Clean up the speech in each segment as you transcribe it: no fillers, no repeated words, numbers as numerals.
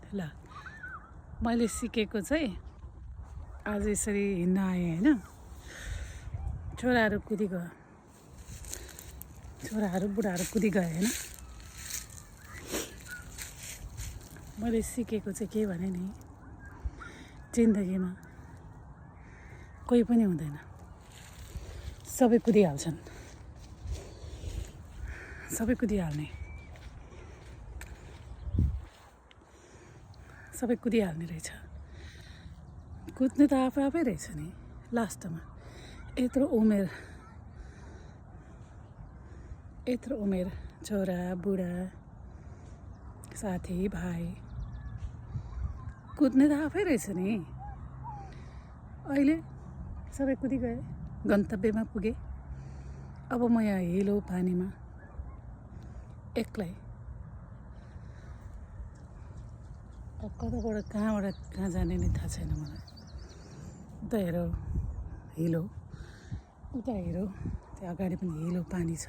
ल मैले सिकेको चाहिँ आज यसरी हिँड्न आएँ होइन। छोराहरू कुदिगयो, छोराहरू बुढाहरू कुदिगयो होइन। मैले सिकेको चाहिँ के भने नि, जिन्दगीमा कोही पनि हुँदैन, सबै कुदिहाल्छन्, सबै कुदिहाल्ने, सबै कुदिहाल्ने रहेछ। कुद्ने त आफै रहेछ नि लास्टमा। यत्रो उमेर छोरा बुढा साथी भाइ कुद्ने त आफै रहेछ नि। अहिले सबै कुदिगए, गन्तव्यमा पुगे। अब म यहाँ हिलो पानीमा एक्लै। अब कताबाट कहाँ जाने नि थाहा छैन मलाई। उता हेर हिलो, उता हेर त्यो अगाडि पनि हिलो पानी छ।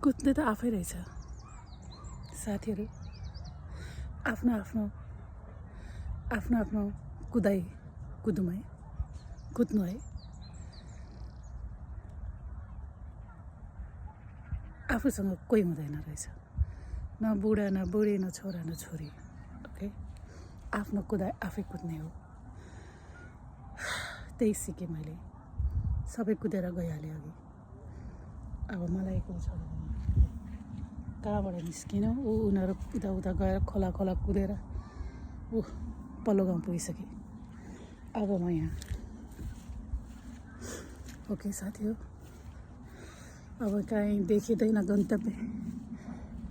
कुद्ने त आफै रहेछ। साथीहरू आफ्नो आफ्नो कुद्नु है। आफूसँग कोही हुँदैन रहेछ, न बुढा न बुढी न छोरा न छोरी। ओके, आफ्नो कुदाइ आफै कुद्ने हो। त्यही सिकेँ मैले। सबै कुदेर गइहाल्यो अघि। अब मलाई एक्लो छोडेर कहाँबाट निस्किनु। उनीहरू उता गएर खोला कुदेर पल्लो गाउँ पुगिसके। अब म यहाँ। ओके साथी हो, अब कहीँ देखिँदैन गन्तव्य।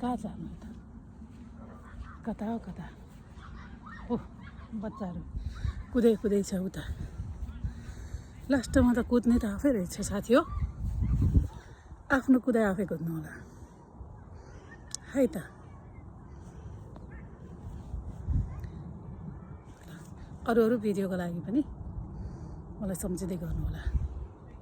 कहाँ जानु त, कता हो कता। बच्चाहरू कुदै छ उता। लास्टमा त कुद्ने त आफै रहेछ साथी हो। आफ्नो कुदाइ आफै कुद्नु होला है त। अरू भिडियोको लागि पनि मलाई सम्झिँदै गर्नु होला।